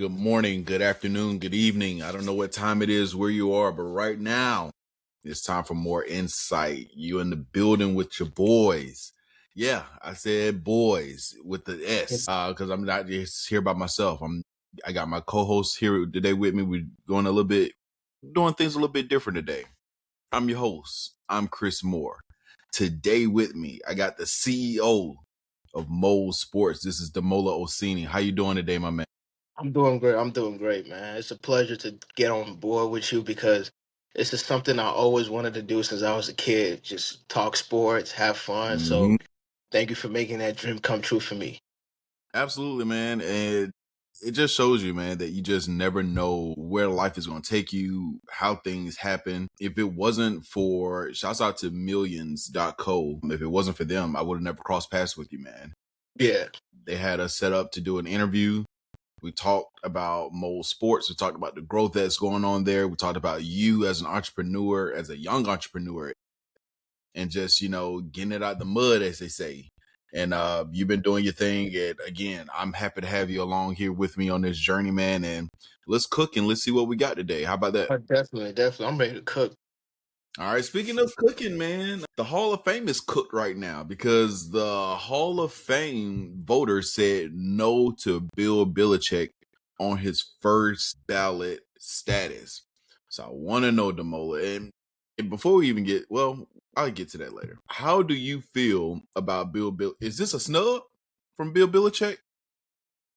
Good morning, good afternoon, good evening. I don't know what time it is where you are, but right now it's time for more insight. You in the building with your boys. Yeah, I said boys with the S because I'm not just here by myself. I got my co-host here today with me. We're doing things a little bit different today. I'm your host. I'm Chris Moore. Today with me, I got the CEO of Mole Sports. This is Demola Oseni. How you doing today, my man? I'm doing great. I'm doing great, man. It's a pleasure to get on board with you because this is something I always wanted to do since I was a kid. Just talk sports, have fun. Mhm. So thank you for making that dream come true for me. Absolutely, man. And it just shows you, man, that you just never know where life is going to take you, how things happen. If it wasn't for, shouts out to millions.co. If it wasn't for them, I would have never crossed paths with you, man. Yeah. They had us set up to do an interview. We talked about Mole Sports. We talked about the growth that's going on there. We talked about you as an entrepreneur, as a young entrepreneur, and just getting it out the mud, as they say. And you've been doing your thing, and again, I'm happy to have you along here with me on this journey, man. And let's cook and let's see what we got today. How about that? Definitely, definitely. I'm ready to cook. All right, speaking of cooking, man, the Hall of Fame is cooked right now because the Hall of Fame voters said no to Bill Belichick on his first ballot status. So I want to know, Demola, and before we even I'll get to that later. How do you feel about Bill? Is this a snub from Bill Belichick?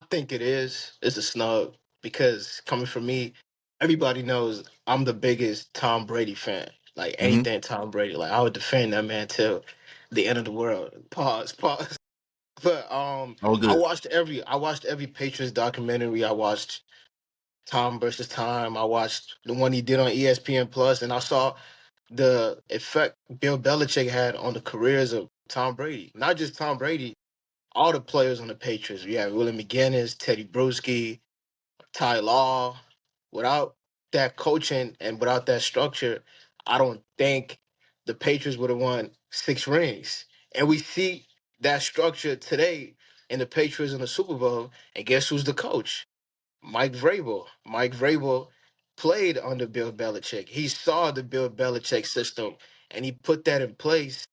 I think it is. It's a snub because coming from me, everybody knows I'm the biggest Tom Brady fan. Like Mm-hmm. anything Tom Brady, like I would defend that man till the end of the world. Pause, pause. But Oh, good. I watched every Patriots documentary. I watched Tom versus Time. I watched the one he did on ESPN Plus, and I saw the effect Bill Belichick had on the careers of Tom Brady. Not just Tom Brady, all the players on the Patriots. We had Willie McGinnis, Teddy Bruschi, Ty Law. Without that coaching and without that structure, I don't think the Patriots would have won 6 rings. And we see that structure today in the Patriots in the Super Bowl. And guess who's the coach? Mike Vrabel. Mike Vrabel played under Bill Belichick. He saw the Bill Belichick system and he put that in place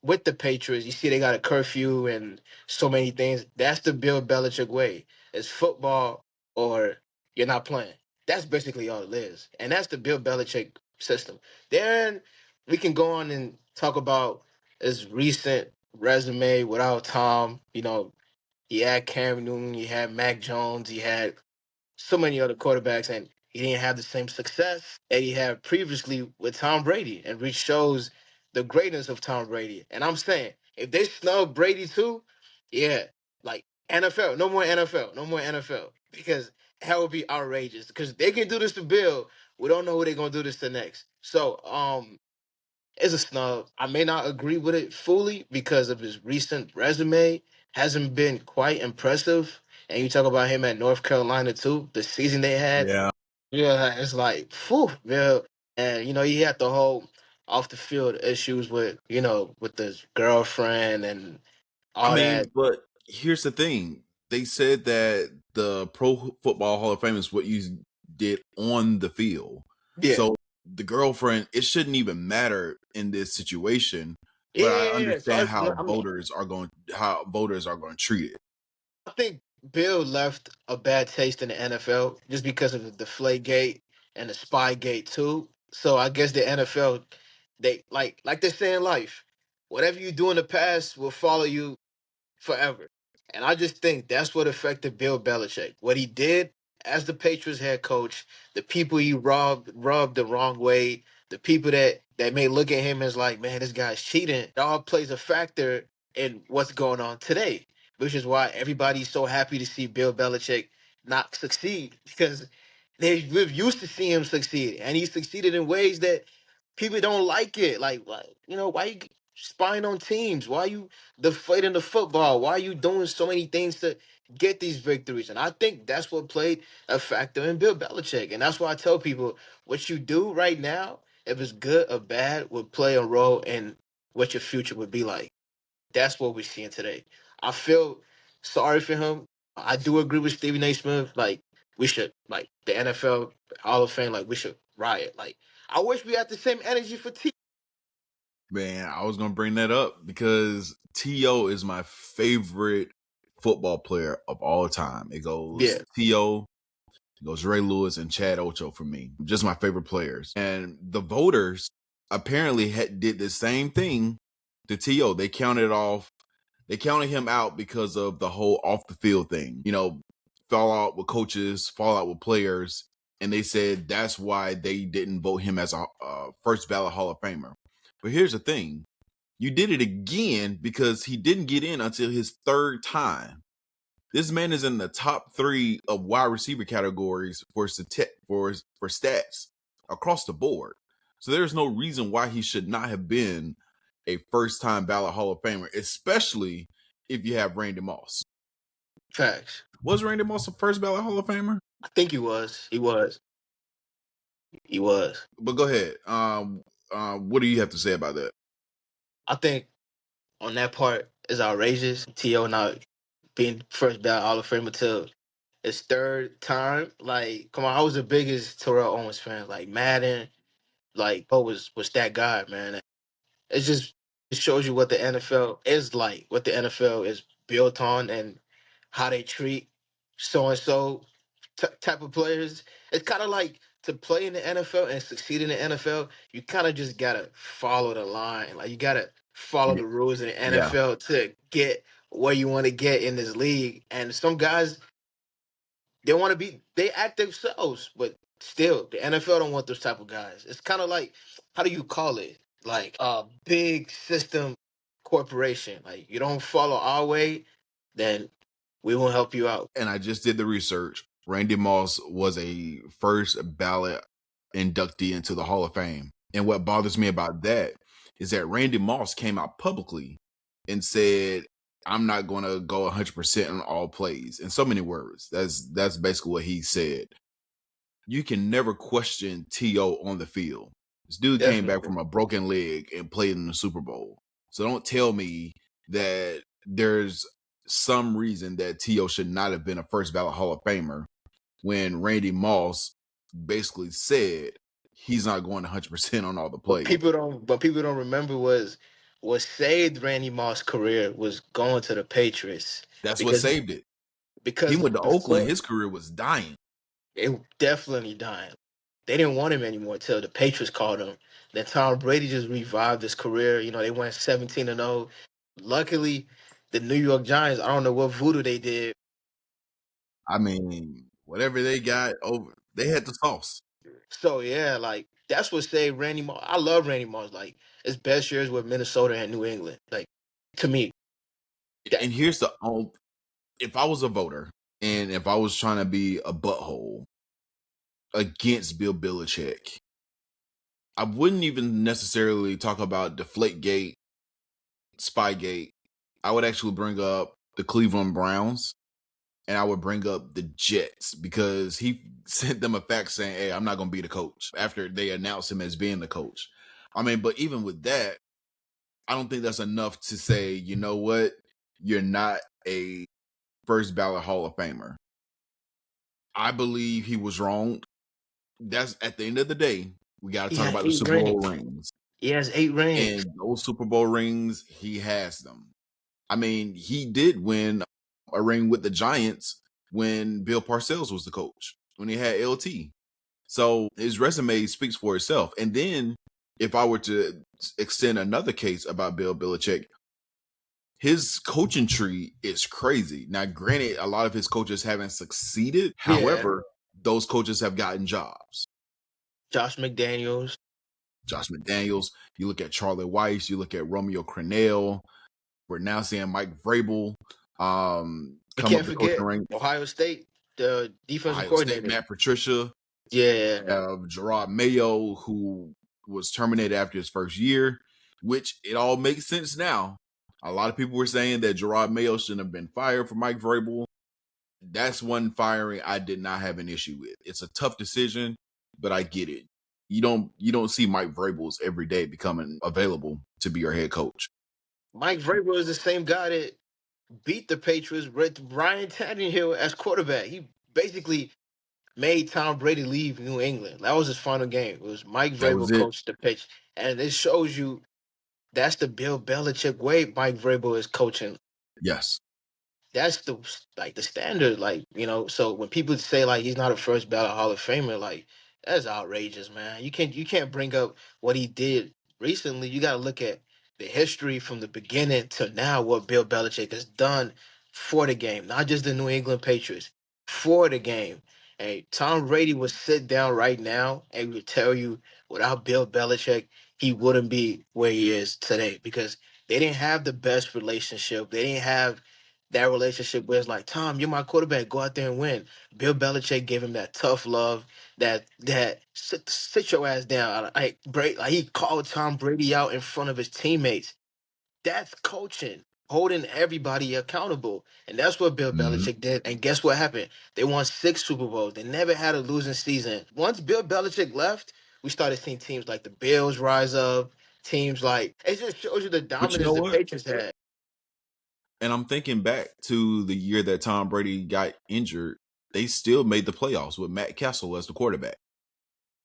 with the Patriots. You see, they got a curfew and so many things. That's the Bill Belichick way. It's football or you're not playing. That's basically all it is. And that's the Bill Belichick system. Then we can go on and talk about his recent resume without Tom. He had Cam Newton, he had Mac Jones, he had so many other quarterbacks, and he didn't have the same success that he had previously with Tom Brady, and which shows the greatness of Tom Brady. And I'm saying, if they snub Brady too, yeah, like NFL, no more NFL, no more NFL, because that would be outrageous. Because they can do this to Bill, we don't know who they're gonna do this to next. So, it's a snub. I may not agree with it fully because of his recent resume hasn't been quite impressive. And you talk about him at North Carolina too, the season they had. Yeah. Yeah, it's like, whew, yeah. And he had the whole off the field issues with his girlfriend and I all that. mean, but here's the thing. They said that the Pro Football Hall of Fame is what you did on the field. Yeah. So the girlfriend, it shouldn't even matter in this situation. Yeah, But I yeah, yeah. So understand I mean, how voters are going to treat it. I think Bill left a bad taste in the NFL just because of the Deflategate and the Spygate too. So I guess the NFL, they like they say in life, whatever you do in the past will follow you forever. And I just think that's what affected Bill Belichick. What he did as the Patriots head coach, the people he rubbed the wrong way, the people that may look at him as like, man, this guy's cheating. It all plays a factor in what's going on today, which is why everybody's so happy to see Bill Belichick not succeed because we've used to see him succeed, and he succeeded in ways that people don't like it. Like, why you spying on teams? Why you deflating the football? Why are you doing so many things to get these victories? And I think that's what played a factor in Bill Belichick. And that's why I tell people what you do right now, if it's good or bad, will play a role in what your future would be like. That's what we're seeing today. I feel sorry for him. I do agree with Stephen A. Smith. Like, we should like the NFL Hall of Fame. Like we should riot. Like I wish we had the same energy for T. Man, I was gonna bring that up because T.O. is my favorite football player of all time. It goes Yeah, T.O., it goes Ray Lewis and Chad Ocho for me. Just my favorite players. And the voters apparently did the same thing to T.O. They counted him out because of the whole off the field thing. Fallout with coaches, fallout with players, and they said that's why they didn't vote him as a first ballot Hall of Famer. But here's the thing. You did it again because he didn't get in until his third time. This man is in the top 3 of wide receiver categories for stats across the board. So there's no reason why he should not have been a first-time ballot Hall of Famer, especially if you have Randy Moss. facts. Was Randy Moss a first ballot Hall of Famer? I think he was. He was. He was. But go ahead. What do you have to say about that? I think on that part is outrageous. T.O. not being first ballot Hall of Fame until his third time. Like, come on, I was the biggest Terrell Owens fan. Like Madden, like was that guy, man. It shows you what the NFL is like, what the NFL is built on, and how they treat so and so type of players. It's kind of like to play in the NFL and succeed in the NFL. You kind of just gotta follow the line. Like you gotta follow the rules in the Yeah. NFL to get where you want to get in this league. And some guys they act themselves, but still the NFL don't want those type of guys. It's kind of like, how do you call it? Like a big system corporation. Like you don't follow our way, then we won't help you out. And I just did the research. Randy Moss was a first ballot inductee into the Hall of Fame. And what bothers me about that is that Randy Moss came out publicly and said, I'm not going to go 100% on all plays. In so many words, that's basically what he said. You can never question T.O. on the field. This dude came back Definitely. from a broken leg and played in the Super Bowl. So don't tell me that there's some reason that T.O. should not have been a first ballot Hall of Famer when Randy Moss basically said he's not going 100% on all the But plays. people don't remember was what saved Randy Moss' career was going to the Patriots That's what because saved it. He because went to Oakland. before His career was dying. it definitely dying. They didn't want him anymore until the Patriots called him. Then Tom Brady just revived his career. You know, they went 17-0. Luckily, the New York Giants, I don't know what voodoo they did. I mean, whatever they got over, they had the sauce. So yeah, like that's what saved Randy Moss. I love Randy Moss. Like his best years with Minnesota and New England. Like to me, that And here's if I was a voter and if I was trying to be a butthole against Bill Belichick, I wouldn't even necessarily talk about Deflategate, Spygate. I would actually bring up the Cleveland Browns and I would bring up the Jets because he sent them a fax saying, hey, I'm not going to be the coach after they announced him as being the coach. I mean, but even with that, I don't think that's enough to say, you know what? You're not a first ballot Hall of Famer. I believe he was wrong. That's at the end of the day, we got to he talk had about the eight Super Bowl rings. rings. He has 8 rings. And those Super Bowl rings, he has them. I mean, he did win a ring with the Giants when Bill Parcells was the coach, when he had LT. So his resume speaks for itself. And then if I were to extend another case about Bill Belichick, his coaching tree is crazy. Now, granted, a lot of his coaches haven't succeeded. Yeah, However, those coaches have gotten jobs. Josh McDaniels. Josh McDaniels, you look at Charlie Weiss, you look at Romeo Crennel. We're now seeing Mike Vrabel You come up can't the coaching forget ranks. Ohio State, the defensive Ohio State, coordinator. Matt Patricia, Yeah, Gerard Mayo, who was terminated after his first year, which it all makes sense now. A lot of people were saying that Gerard Mayo shouldn't have been fired for Mike Vrabel. That's one firing I did not have an issue with. It's a tough decision, but I get it. You don't see Mike Vrabel's every day becoming available to be your head coach. Mike Vrabel is the same guy that beat the Patriots with Ryan Tannehill as quarterback. He basically made Tom Brady leave New England. That was his final game. It was Mike That was Vrabel it. coached the pitch, and it shows you that's the Bill Belichick way. Mike Vrabel is coaching. Yes. That's the standard, so when people say like he's not a first ballot Hall of Famer, like that's outrageous, man. You can't bring up what he did recently. You got to look at the history from the beginning to now, what Bill Belichick has done for the game, not just the New England Patriots, for the game. And Tom Brady would sit down right now and would tell you without Bill Belichick he wouldn't be where he is today, because they didn't have the best relationship. They didn't have that relationship where it's like, Tom, you're my quarterback, go out there and win. Bill Belichick gave him that tough love, that sit your ass down. Like he called Tom Brady out in front of his teammates. That's coaching, holding everybody accountable. And that's what Bill Mhm. Belichick did. And guess what happened? They won 6 Super Bowls. They never had a losing season. Once Bill Belichick left, we started seeing teams like the Bills rise up. Teams like, it just shows you the But you dominance know the what? Patriots had. And I'm thinking back to the year that Tom Brady got injured. They still made the playoffs with Matt Castle as the quarterback.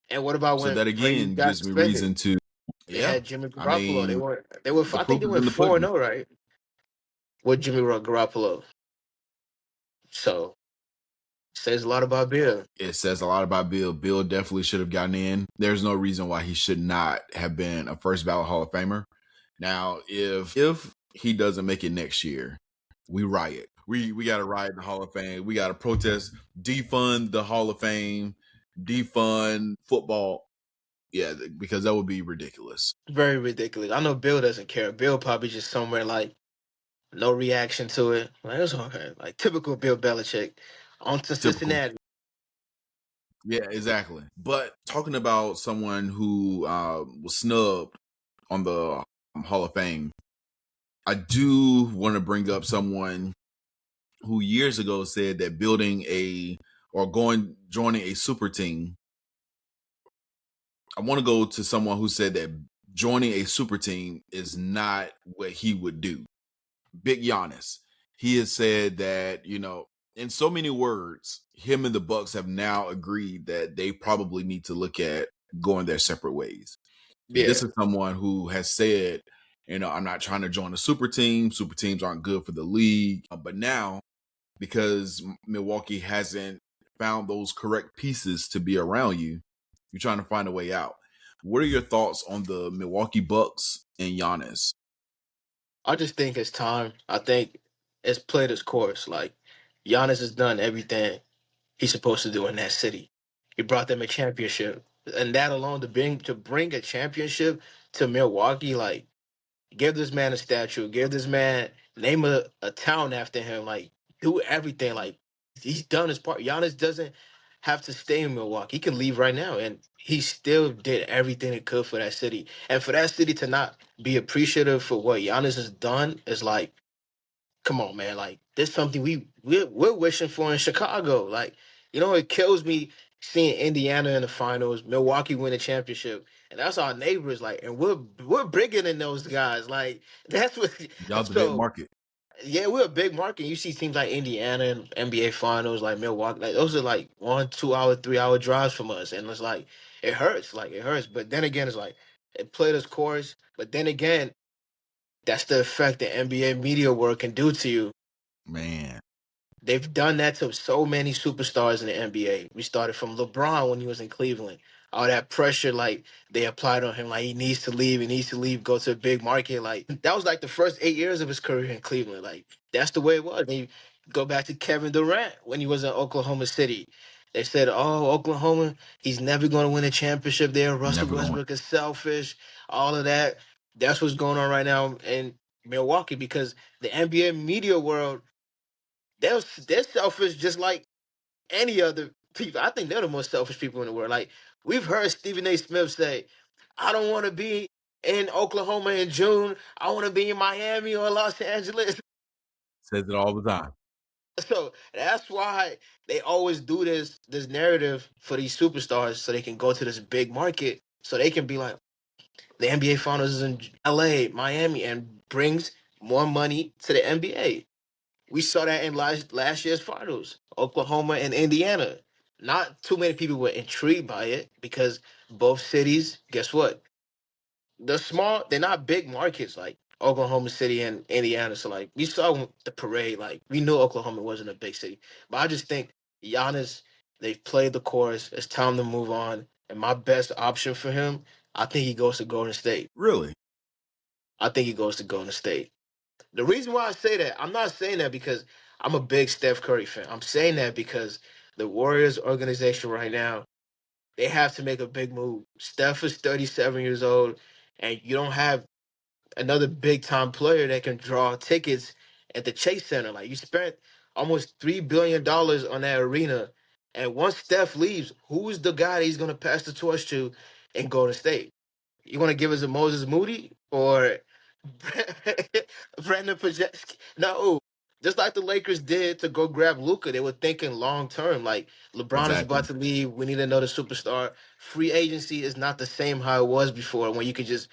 And what about So when that Brady again got gives me suspended? reason to, They yeah. had Jimmy I Garoppolo. They mean, were the I think proof they is in went the 4 and pudding. 0, right? With Jimmy Garoppolo. So says a lot about Bill. It says a lot about Bill. Bill definitely should have gotten in. There's no reason why he should not have been a first ballot Hall of Famer. Now, if he doesn't make it next year, we riot. We got to riot the Hall of Fame. We got to protest, defund the Hall of Fame, defund football. Yeah, because that would be ridiculous. Very ridiculous. I know Bill doesn't care. Bill probably just somewhere like no reaction to it. Like it's okay. Like typical Bill Belichick. On to Typical. Cincinnati. Yeah, exactly. But talking about someone who was snubbed on the Hall of Fame, I do want to bring up someone who years ago said that building joining a super team. I want to go to someone who said that joining a super team is not what he would do. Big Giannis. He has said that, in so many words, him and the Bucks have now agreed that they probably need to look at going their separate ways. Yeah. This is someone who has said, I'm not trying to join a super team. Super teams aren't good for the league. But now, because Milwaukee hasn't found those correct pieces to be around you, you're trying to find a way out. What are your thoughts on the Milwaukee Bucks and Giannis? I just think it's time. I think it's played its course. Like Giannis has done everything he's supposed to do in that city. He brought them a championship. And that alone to bring a championship to Milwaukee, like give this man a statue, give this man name a town after him, like do everything. Like he's done his part. Giannis doesn't have to stay in Milwaukee. He can leave right now. And he still did everything he could for that city. And for that city to not be appreciative for what Giannis has done is like, come on, man. Like this something we're wishing for in Chicago. Like, it kills me seeing Indiana in the finals, Milwaukee win a championship, and that's our neighbors. Like, and we're bigger than those guys. Like, that's what. Y'all's a big So market. yeah, we're a big market. You see teams like Indiana and NBA finals, like Milwaukee. Like those are like 1, 2 hour, 3 hour drives from us, and it's like it hurts. Like it hurts. But then again, it's like it played its course. But then again, that's the effect the NBA media world can do to you. Man, They've done that to so many superstars in the NBA. We started from LeBron when he was in Cleveland. All that pressure, like they applied on him, like he needs to leave, go to a big market. Like that was like the first 8 years of his career in Cleveland. Like that's the way it was. And you go back to Kevin Durant when he was in Oklahoma City. They said, "Oh, Oklahoma, he's never going to win a championship there. Russell never going. Westbrook is selfish. All of that. That's what's going on right now in Milwaukee because the NBA media world they're selfish just like any other people. I think they're the most selfish people in the world. Like we've heard Stephen A. Smith say, "I don't want to be in Oklahoma in June. I want to be in Miami or Los Angeles." Says it all the time. So that's why they always do this narrative for these superstars, so they can go to this big market, so they can be like, the NBA Finals is in LA, Miami, and brings more money to the NBA. We saw that in last year's finals, Oklahoma and Indiana. not too many people were intrigued by it because both cities, guess what? They're not big markets like Oklahoma City and Indiana. So like we saw the parade, like we knew Oklahoma wasn't a big city. But I just think Giannis, they've played the course. It's time to move on. And my best option for him, I think he goes to Golden State. Really? I think he goes to Golden State. The reason why I say that, I'm not saying that because I'm a big Steph Curry fan. I'm saying that because the Warriors organization right now, they have to make a big move. Steph is 37 years old, and you don't have another big time player that can draw tickets at the Chase Center. Like you spent almost $3 billion on that arena, and once Steph leaves, who's the guy that he's gonna pass the torch to in Golden State? You want to give us a Moses Moody or Brandon Pajeski? No. Just like the Lakers did to go grab Luca, they were thinking long term. Like LeBron is about Exactly. to leave, we need another superstar. Free agency is not the same how it was before, when you could just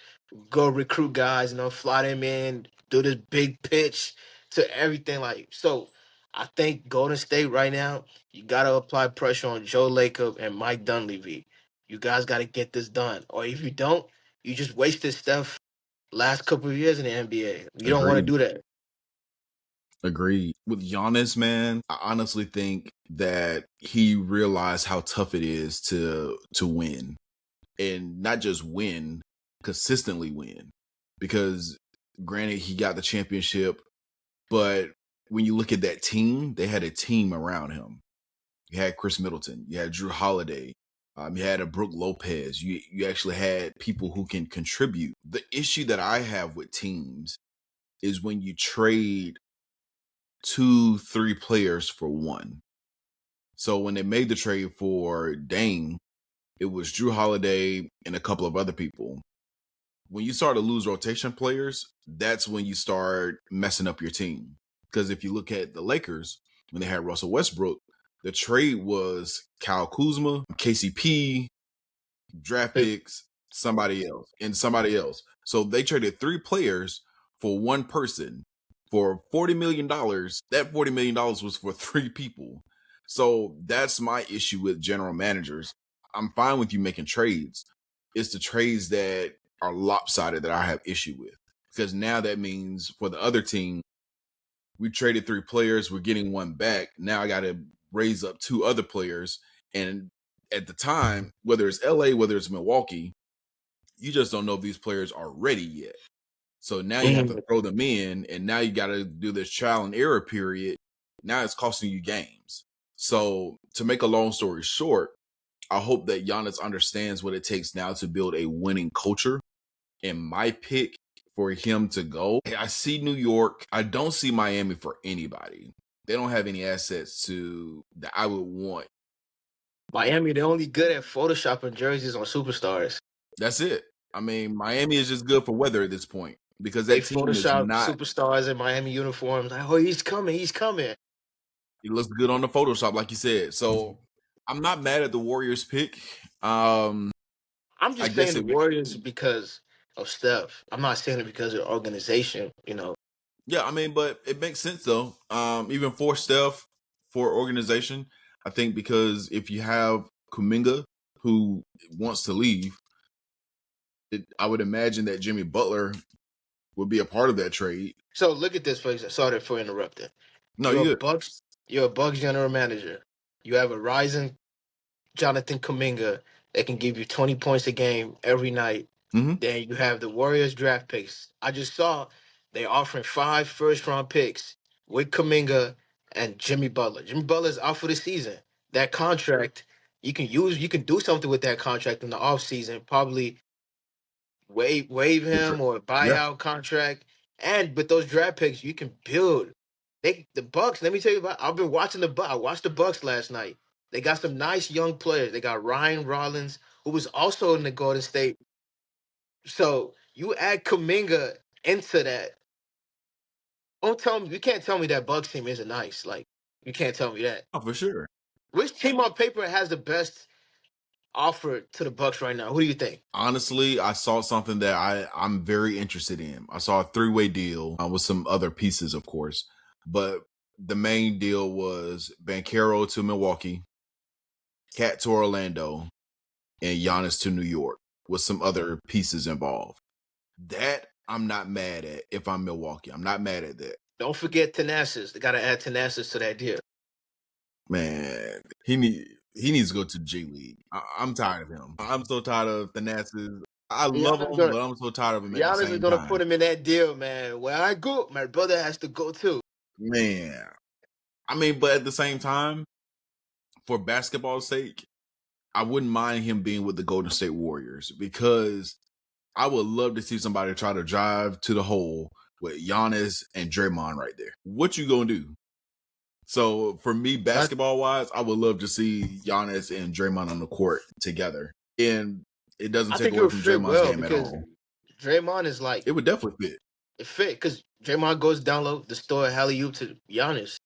go recruit guys, fly them in, do this big pitch to everything. Like so, I think Golden State right now, you gotta apply pressure on Joe Lacob and Mike Dunleavy. You guys gotta get this done, or if you don't, you just wasted stuff last couple of years in the NBA. You don't want to Agreed. do that. Agreed. With Giannis, man, I honestly think that he realized how tough it is to win, and not just win, consistently win. Because granted, he got the championship, but when you look at that team, they had a team around him. You had Chris Middleton, you had Drew Holiday, you had a Brooke Lopez. You actually had people who can contribute. The issue that I have with teams is when you trade 2, 3 players for one. So when they made the trade for Dame, it was Drew Holiday and a couple of other people. When you start to lose rotation players, that's when you start messing up your team. Because if you look at the Lakers, when they had Russell Westbrook, the trade was Kyle Kuzma, KCP, draft picks, somebody else, and somebody else. So they traded 3 players for one person for $40 million. That $40 million was for 3 people. So that's my issue with general managers. I'm fine with you making trades. It's the trades that are lopsided that I have issue with. Because now that means for the other team, we traded 3 players, we're getting one back. Now I got to raise up 2 other players. And at the time, whether it's LA, whether it's Milwaukee, you just don't know if these players are ready yet. So now you have to Mhm. throw them in, and now you got to do this trial and error period. Now it's costing you games. So to make a long story short, I hope that Giannis understands what it takes now to build a winning culture. And my pick for him to go, I see New York. I don't see Miami for anybody. They don't have any assets that I would want. Miami, they're only good at photoshopping jerseys on superstars. That's it. I mean, Miami is just good for weather at this point because They that team is Photoshop not. superstars in Miami uniforms. Like, oh, he's coming, he's coming. It looks good on the Photoshop, like you said. So I'm not mad at the Warriors pick. I'm I just saying guess the it. Warriors because of Steph. I'm not saying it because of the organization. Yeah, I mean, but it makes sense though. Even for Steph, for organization, I think because if you have Kuminga who wants to leave, I would imagine that Jimmy Butler would be a part of that trade. So look at this, folks. Sorry for interrupting. No, You're a you good. Bucks. You're a Bucks general manager. You have a rising Jonathan Kuminga that can give you 20 points a game every night. Mm-hmm. Then you have the Warriors draft picks. I just saw they're offering 5 first-round picks with Kuminga and Jimmy Butler. Jimmy Butler's out for the season. That contract, you can do something with that contract in the offseason. Probably waive him or Yeah, buyout contract. And with those draft picks, you can build. The Bucks. Let me tell you about. I've been watching the Bucks. I watched the Bucks last night. They got some nice young players. They got Ryan Rollins, who was also in the Golden State. So you add Kaminga into that. Don't tell me, you can't tell me that Bucks team isn't nice. Like you can't tell me that. oh, for sure. Which team on paper has the best offer to the Bucks right now? Who do you think? Honestly, I saw something that I'm very interested in. I saw a 3-way deal with some other pieces, of course, but the main deal was Banchero to Milwaukee, Cat to Orlando, and Giannis to New York with some other pieces involved. That I'm not mad at if I'm Milwaukee. I'm not mad at that. Don't forget Thanasis. They gotta add Thanasis to that deal. Man, he needs to go to the G League. I'm tired of him. I'm so tired of Thanasis. I love Giannis him, gonna but I'm so tired of him at the Giannis is same gonna time. put him in that deal, man. Where I go, my brother has to go too. Man, I mean, but at the same time, for basketball's sake, I wouldn't mind him being with the Golden State Warriors because I would love to see somebody try to drive to the hole with Giannis and Draymond right there. What you gonna do? So for me, I, basketball wise, I would love to see Giannis and Draymond on the court together. And it doesn't I take think it away would from fit Draymond's well game at because all. Draymond is like It would definitely fit. it fit because Draymond goes down low, the store alley oop to Giannis.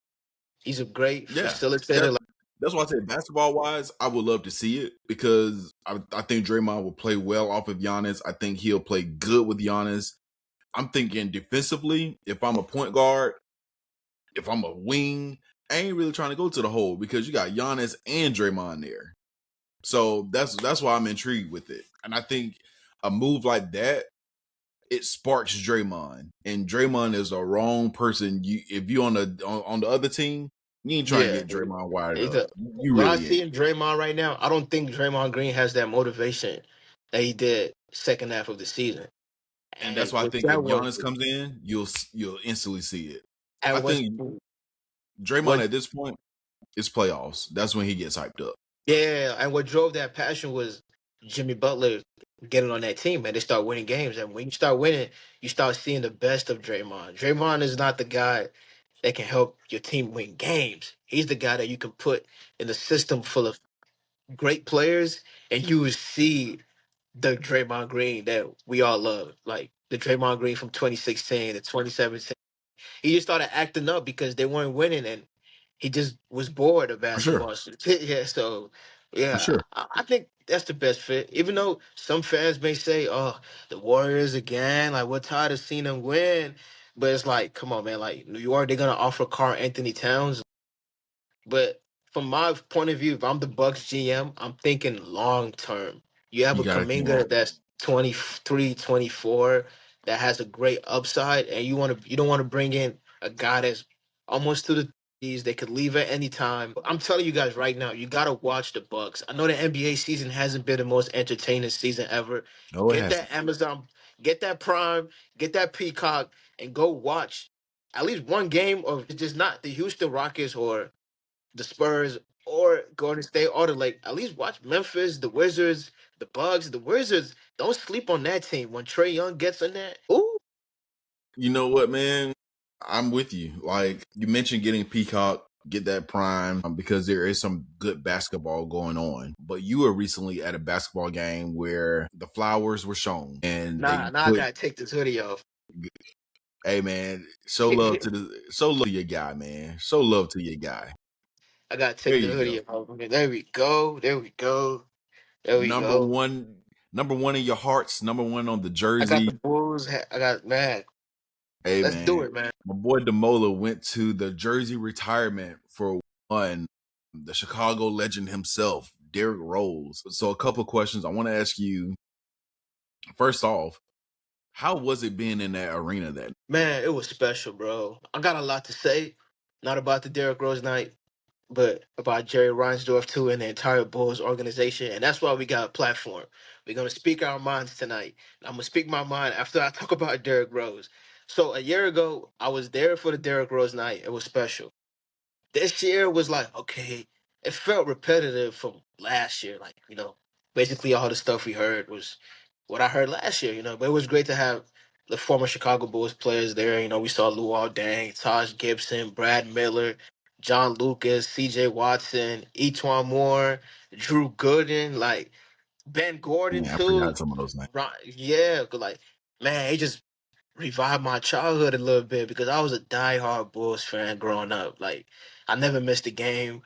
He's a great Yeah. facilitator. That that's why I say basketball wise, I would love to see it because I think Draymond will play well off of Giannis. I think he'll play good with Giannis. I'm thinking defensively, if I'm a point guard, if I'm a wing, I ain't really trying to go to the hole because you got Giannis and Draymond there. So that's why I'm intrigued with it. And I think a move like that, it sparks Draymond. And Draymond is the wrong person. You if you on the other team, you ain't trying to Yeah, get Draymond wired he's up. a, You what I really see ain't. in Draymond right now, I don't think Draymond Green has that motivation that he did second half of the season. And that's And why I with think if that was Giannis comes in, you'll instantly see it. I and was think Draymond what at this point is playoffs. That's when he gets hyped up. yeah, and what drove that passion was Jimmy Butler getting on that team, and they start winning games. And when you start winning, you start seeing the best of Draymond. Draymond is not the guy that can help your team win games. He's the guy that you can put in a system full of great players, and you will see the Draymond Green that we all love, like the Draymond Green from 2016 to 2017. He just started acting up because they weren't winning, and he just was bored of For sure. basketball. Yeah, so For yeah, sure. I think that's the best fit. Even though some fans may say, "Oh, the Warriors again," like we're tired of seeing them win, but it's like, come on, man, like New York, they're gonna offer Karl Anthony Towns. But from my point of view, if I'm the Bucks GM, I'm thinking long term. You have You a gotta think long. Kaminga that's 23, 24, that has a great upside, and you don't want to bring in a guy that's almost to the 30s. They could leave at any time. I'm telling you guys right now, you gotta watch the Bucks. I know the NBA season hasn't been the most entertaining season ever. No, it Get hasn't. that Amazon, get that Prime, get that Peacock, and go watch at least one game of it's just not the Houston Rockets or the Spurs or Golden State or the Lake. At least watch Memphis, the Wizards, the Bucks, the Wizards. Don't sleep on that team. When Trey Young gets in there, ooh, You know what, man? I'm with you. Like you mentioned getting Peacock, get that Prime because there is some good basketball going on. But you were recently at a basketball game where the flowers were shown and they nah, I put, gotta take this hoodie off. hey man, show love to your guy, man. Show love to your guy. I gotta There take the you go. hoodie off. Okay, there we go. There we go. There we Number go. one, number one in your hearts, number one on the I got the jersey. Bulls. I got man. Hey Let's do man, it, man. my boy Demola went to the jersey retirement for one. The Chicago legend himself, Derrick Rose. So a couple of questions I want to ask you. First off, how was it being in that arena that? Man, it was special, bro. I got a lot to say, not about the Derrick Rose night, but about Jerry Reinsdorf too and the entire Bulls organization. And that's why we got a platform. We're gonna speak our minds tonight. I'm gonna speak my mind after I talk about Derrick Rose. So a year ago, I was there for the Derrick Rose night. It was special. This year was like, okay, it felt repetitive from last year. Like, basically all the stuff we heard was what I heard last year, but it was great to have the former Chicago Bulls players there. We saw Luol Deng, Taj Gibson, Brad Miller, John Lucas, CJ Watson, Etwan Moore, Drew Gooden, like Ben Gordon Man, I too. forgot some of those names. Yeah, 'cause, like, man, it just revived my childhood a little bit because I was a diehard Bulls fan growing up. Like, I never missed a game.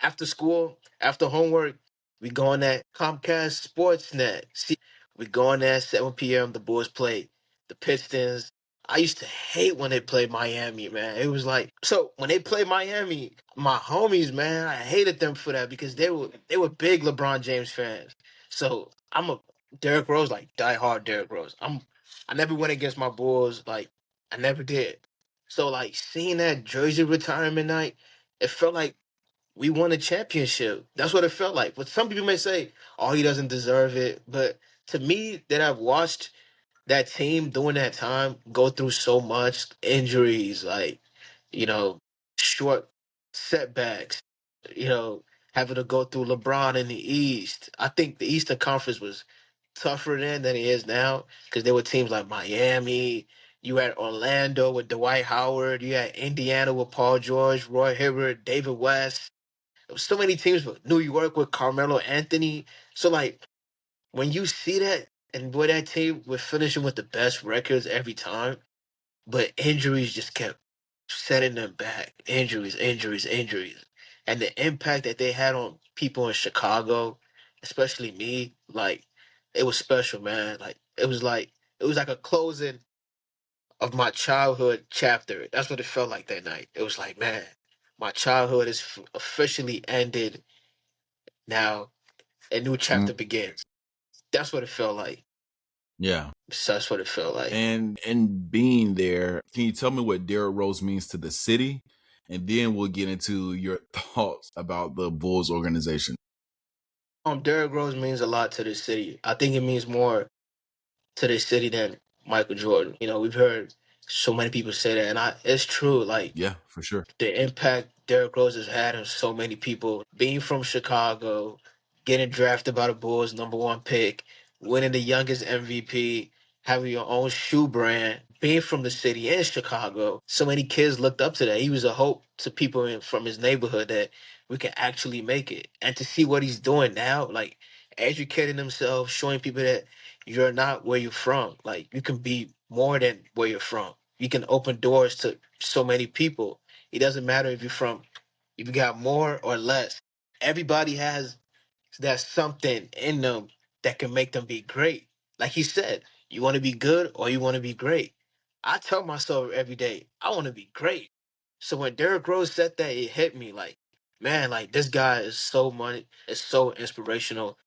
After school, after homework, we go on that Comcast Sportsnet. See, we go on there at 7 p.m. The Bulls play the Pistons. I used to hate when they played Miami, man. It was like so when they played Miami, my homies, man, I hated them for that because they were big LeBron James fans. So I'm a Derrick Rose, like diehard Derrick Rose. I never went against my Bulls, like I never did. So like seeing that jersey retirement night, it felt like we won a championship. That's what it felt like. But some people may say, "Oh, he doesn't deserve it." But to me, that I've watched that team during that time go through so much injuries, like, you know, short setbacks, you know, having to go through LeBron in the East. I think the Eastern Conference was tougher then than it is now because there were teams like Miami. You had Orlando with Dwight Howard. You had Indiana with Paul George, Roy Hibbert, David West. There was so many teams with New York with Carmelo Anthony. So like when you see that, and boy, that team was finishing with the best records every time, but injuries just kept setting them back. Injuries, injuries, injuries. And the impact that they had on people in Chicago, especially me, like, it was special, man. It was like a closing of my childhood chapter. That's what it felt like that night. It was like, man, my childhood is officially ended. Now a new Mm, chapter begins. That's what it felt like. yeah. So that's what it felt like. And being there, can you tell me what Derrick Rose means to the city? And then we'll get into your thoughts about the Bulls organization. Derrick Rose means a lot to this city. I think it means more to this city than Michael Jordan. You know, we've heard so many people say that, and it's true. Like Yeah, for sure. the impact Derrick Rose has had on so many people. Being from Chicago, getting drafted by the Bulls, number one pick, winning the youngest MVP, having your own shoe brand, being from the city in Chicago. So many kids looked up to that. He was a hope to people from his neighborhood that we can actually make it. And to see what he's doing now, like educating himself, showing people that you're not where you're from. Like you can be more than where you're from. You can open doors to so many people. It doesn't matter if you got more or less. Everybody has that something in them that can make them be great. Like he said, you want to be good or you want to be great. I tell myself every day, I want to be great. So when Derrick Rose said that, it hit me like, man, like this guy is so money, is so inspirational.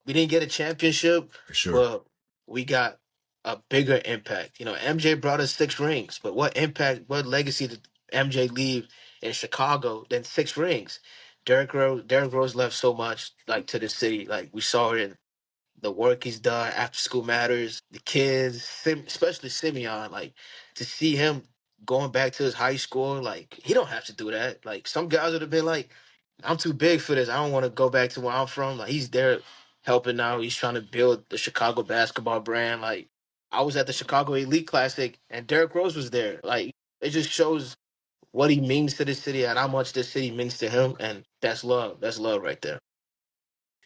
We didn't get a championship, For sure. but we got a bigger impact. You know, MJ brought us 6 rings, but what impact, what legacy did MJ leave in Chicago than 6 rings? Derrick Rose left so much like to the city. Like we saw it in the work he's done, after school matters, the kids, especially Simeon, like to see him going back to his high school, like he don't have to do that. Like some guys would have been like, I'm too big for this. I don't want to go back to where I'm from. Like he's there helping out. He's trying to build the Chicago basketball brand. Like I was at the Chicago Elite Classic and Derrick Rose was there. Like it just shows what he means to the city and how much this city means to him. And that's love. That's love right there.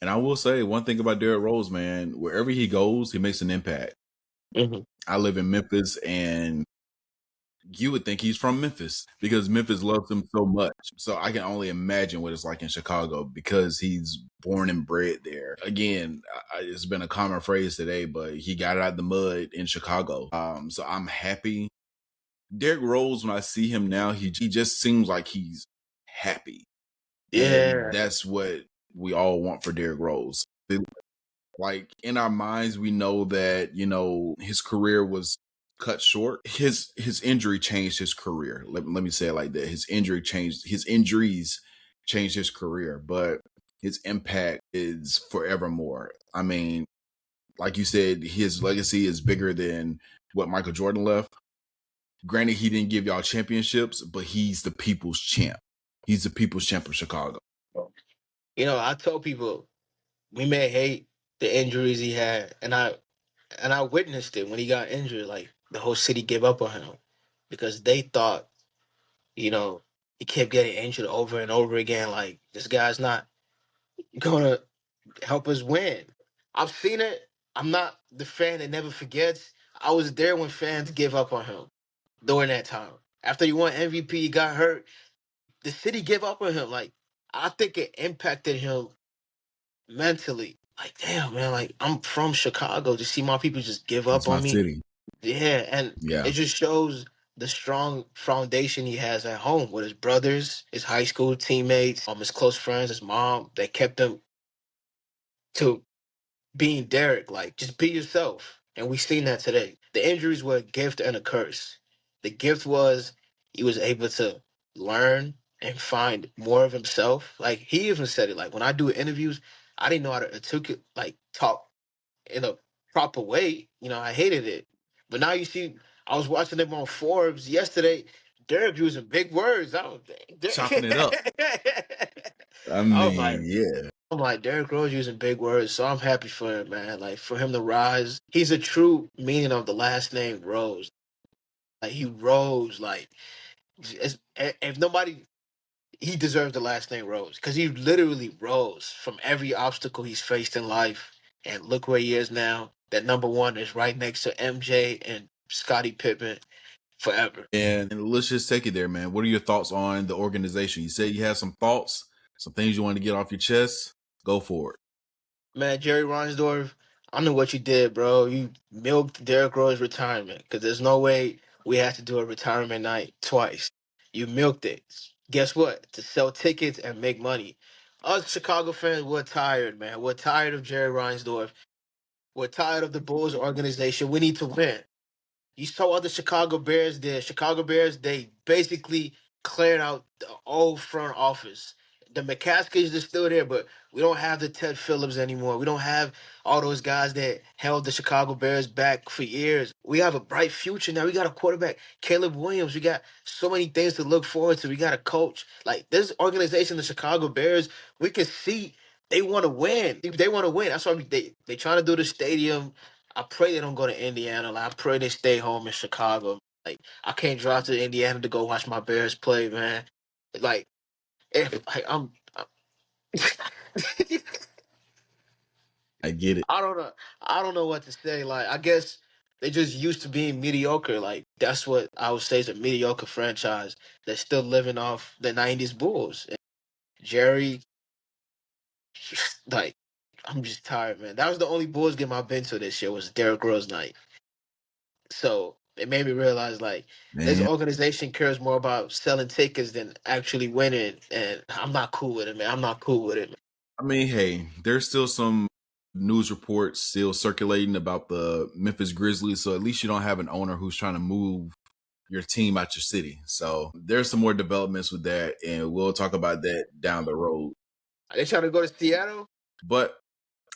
And I will say one thing about Derrick Rose, man, wherever he goes, he makes an impact. Hmm. I live in Memphis, and you would think he's from Memphis because Memphis loves him so much. So I can only imagine what it's like in Chicago because he's born and bred there. Again, it's been a common phrase today, but he got out of the mud in Chicago. So I'm happy. Derrick Rose, when I see him now, he just seems like he's happy. And Yeah. that's what we all want for Derrick Rose. Like in our minds, we know that, his career was cut short. His injury changed his career. Let me say it like that. His injuries changed his career, but his impact is forevermore. I mean, like you said, his legacy is bigger than what Michael Jordan left. Granted, he didn't give y'all championships, but he's the people's champ. He's the people's champ of Chicago. You know, I told people we may hate the injuries he had, and I witnessed it when he got injured. Like the whole city gave up on him because they thought, you know, he kept getting injured over and over again. Like this guy's not gonna help us win. I've seen it. I'm not the fan that never forgets. I was there when fans gave up on him during that time. After he won MVP, he got hurt. The city gave up on him. Like I think it impacted him mentally. Like damn, man. Like I'm from Chicago. To see my people just give That's up my on me, city. Yeah, and Yeah. it just shows the strong foundation he has at home with his brothers, his high school teammates, his close friends, his mom, that kept him to being Derrick. Like, just be yourself. And we seen that today. The injuries were a gift and a curse. The gift was he was able to learn and find more of himself. Like, he even said it. Like, when I do interviews, I didn't know how to articulate, like, talk in a proper way. I hated it. But now you see, I was watching them on Forbes yesterday. Derek using big words. I was, Chopping it up. I I was like, mean, yeah. Derrick Rose using big words, so I'm happy for him, man. Like, for him to rise, he's a true meaning of the last name Rose. Like, he rose. Like, if nobody, he deserves the last name Rose because he literally rose from every obstacle he's faced in life, and look where he is now. That number one is right next to MJ and Scottie Pippen forever. And let's just take it there, man. What are your thoughts on the organization? You said you had some thoughts, some things you wanted to get off your chest. Go for it. Man, Jerry Reinsdorf, I know what you did, bro. You milked Derrick Rose retirement because there's no way we had to do a retirement night twice. You milked it. Guess what? To sell tickets and make money. Us Chicago fans, we're tired, man. We're tired of Jerry Reinsdorf. We're tired of the Bulls organization. We need to win. You saw what the Chicago Bears did. Chicago Bears, they basically cleared out the old front office. The McCaskies are still there, but we don't have the Ted Phillips anymore. We don't have all those guys that held the Chicago Bears back for years. We have a bright future now. We got a quarterback, Caleb Williams. We got so many things to look forward to. We got a coach. Like, this organization, the Chicago Bears, we can see they want to win. They want to win. That's why they trying to do the stadium. I pray they don't go to Indiana. Like, I pray they stay home in Chicago. Like, I can't drive to Indiana to go watch my Bears play, man. Like, if like, I get it. I don't know. I don't know what to say. Like, I guess they just used to being mediocre. Like, that's what I would say is a mediocre franchise that's still living off the '90s Bulls. And Jerry, like, I'm just tired, man. That was the only Bulls game I've been to this year was Derrick Rose night. So it made me realize, like, this Man, organization cares more about selling tickets than actually winning, and I'm not cool with it, man. I'm not cool with it, man. I mean, hey, there's still some news reports still circulating about the Memphis Grizzlies. So at least you don't have an owner who's trying to move your team out your city. So there's some more developments with that, and we'll talk about that down the road. Are they trying to go to Seattle? But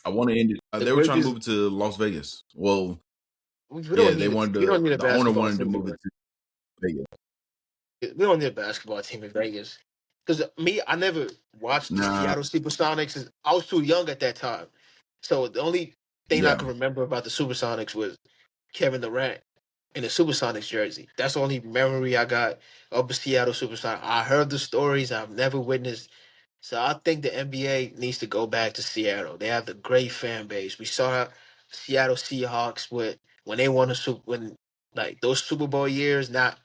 I want to end it. The They were trying to Grizzlies. move it to Las Vegas. Well, We yeah, don't they need it. wanted We to. don't need a The owner basketball wanted to team in move it Vegas. to Vegas. We don't need a basketball team in Vegas. Because me, I never watched the Nah, Seattle Supersonics. I was too young at that time. So the only thing I yeah, can remember about the Supersonics was Kevin Durant in the Supersonics jersey. That's the only memory I got of the Seattle Supersonics. I heard the stories. I've never witnessed. So I think the NBA needs to go back to Seattle. They have the great fan base. We saw Seattle Seahawks with when they won a super when like those Super Bowl years. Now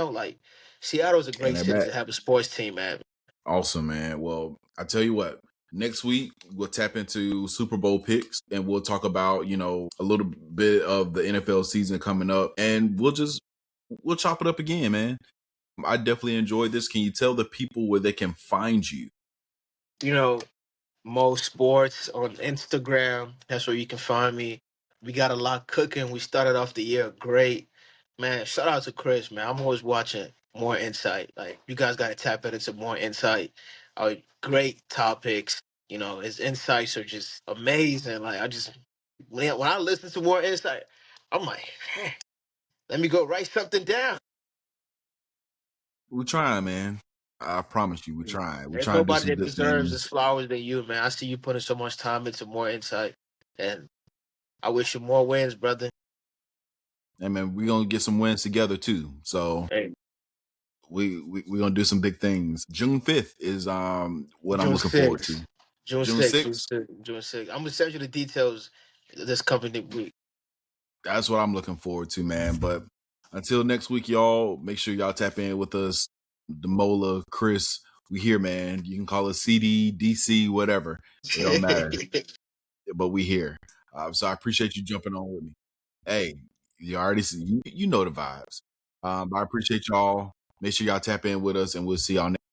like Seattle's a and great they're city back. to have a sports team at. Awesome, man. Well, I tell you what. Next week we'll tap into Super Bowl picks, and we'll talk about a little bit of the NFL season coming up, and we'll chop it up again, man. I definitely enjoyed this. Can you tell the people where they can find you? You know, Mo Sports on Instagram. That's where you can find me. We got a lot cooking. We started off the year great. Man, shout out to Chris, man. I'm always watching More Insight. Like, you guys got to tap into More Insight. Great topics. His insights are just amazing. Like, when I listen to More Insight, I'm like, "Man, let me go write something down." We're trying, man. I promise you, we're trying. We're There's trying to do nobody some that good deserves this things. flowers than you, man. I see you putting so much time into More Insight. And I wish you more wins, brother. And man, we're gonna get some wins together too. So Hey, we're gonna do some big things. June 5th is what I'm June looking forward 6th. to. June June 6th. June 6th, 6th. June 6th. I'm gonna send you the details this company week. that's what I'm looking forward to, man. But until next week, y'all, make sure y'all tap in with us. Demola, Chris, we here, man. You can call us CD, DC, whatever. It don't matter. But we here. So I appreciate you jumping on with me. Hey, You already see, you know the vibes. I appreciate y'all. Make sure y'all tap in with us, and we'll see y'all next